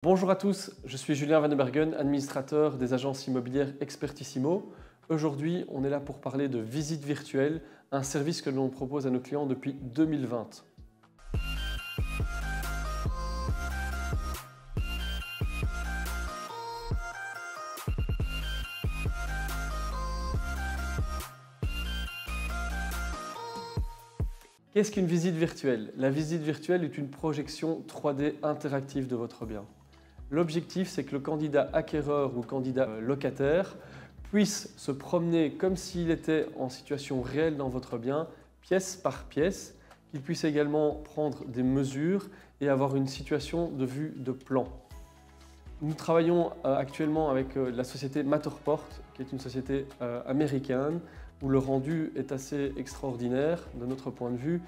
Bonjour à tous, je suis Julien Van de Bergen, administrateur des agences immobilières Expertissimo. Aujourd'hui, on est là pour parler de visite virtuelle, un service que l'on propose à nos clients depuis 2020. Qu'est-ce qu'une visite virtuelle? La visite virtuelle est une projection 3D interactive de votre bien. L'objectif, c'est que le candidat acquéreur ou candidat locataire puisse se promener comme s'il était en situation réelle dans votre bien, pièce par pièce, qu'il puisse également prendre des mesures et avoir une situation de vue de plan. Nous travaillons actuellement avec la société Matterport, qui est une société américaine, où le rendu est assez extraordinaire de notre point de vue.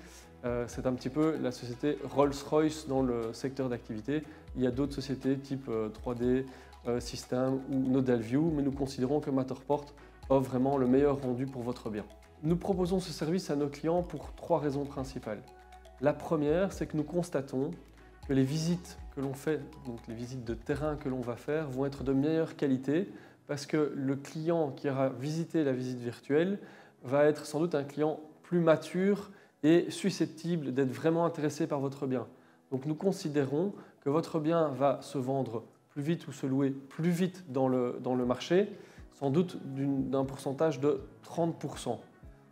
C'est un petit peu la société Rolls-Royce dans le secteur d'activité. Il y a d'autres sociétés type 3D System ou NodalView, mais nous considérons que Matterport offre vraiment le meilleur rendu pour votre bien. Nous proposons ce service à nos clients pour trois raisons principales. La première, c'est que nous constatons que les visites que l'on fait, donc les visites de terrain que l'on va faire, vont être de meilleure qualité parce que le client qui aura visité la visite virtuelle va être sans doute un client plus mature et susceptible d'être vraiment intéressé par votre bien. Donc nous considérons que votre bien va se vendre plus vite ou se louer plus vite dans le marché, sans doute d'un pourcentage de 30%.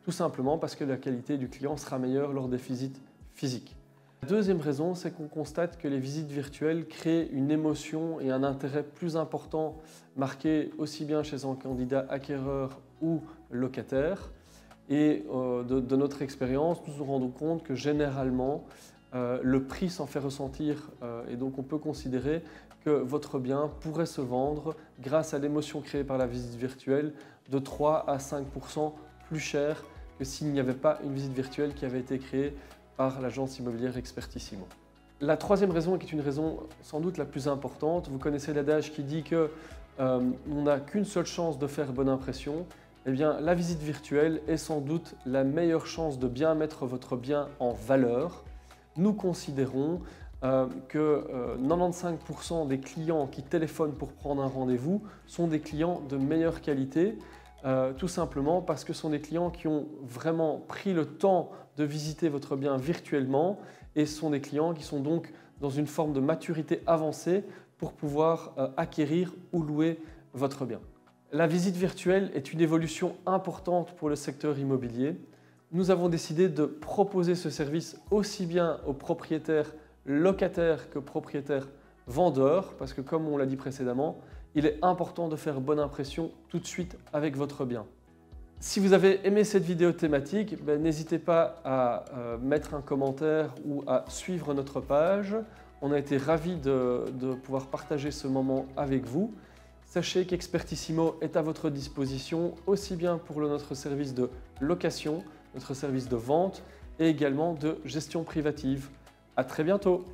Tout simplement parce que la qualité du client sera meilleure lors des visites physiques. La deuxième raison, c'est qu'on constate que les visites virtuelles créent une émotion et un intérêt plus important marqué aussi bien chez un candidat acquéreur ou locataire. Et de notre expérience, nous nous rendons compte que généralement, le prix s'en fait ressentir et donc on peut considérer que votre bien pourrait se vendre grâce à l'émotion créée par la visite virtuelle de 3 à 5% plus cher que s'il n'y avait pas une visite virtuelle qui avait été créée par l'agence immobilière Expertissimo. La troisième raison, qui est une raison sans doute la plus importante, vous connaissez l'adage qui dit qu'on n'a qu'une seule chance de faire bonne impression. Eh bien, la visite virtuelle est sans doute la meilleure chance de bien mettre votre bien en valeur. Nous considérons que 95% des clients qui téléphonent pour prendre un rendez-vous sont des clients de meilleure qualité, tout simplement parce que ce sont des clients qui ont vraiment pris le temps de visiter votre bien virtuellement et ce sont des clients qui sont donc dans une forme de maturité avancée pour pouvoir acquérir ou louer votre bien. La visite virtuelle est une évolution importante pour le secteur immobilier. Nous avons décidé de proposer ce service aussi bien aux propriétaires locataires que propriétaires vendeurs, parce que comme on l'a dit précédemment, il est important de faire bonne impression tout de suite avec votre bien. Si vous avez aimé cette vidéo thématique, n'hésitez pas à mettre un commentaire ou à suivre notre page. On a été ravis de pouvoir partager ce moment avec vous. Sachez qu'Expertissimo est à votre disposition aussi bien pour notre service de location, notre service de vente et également de gestion privative. À très bientôt!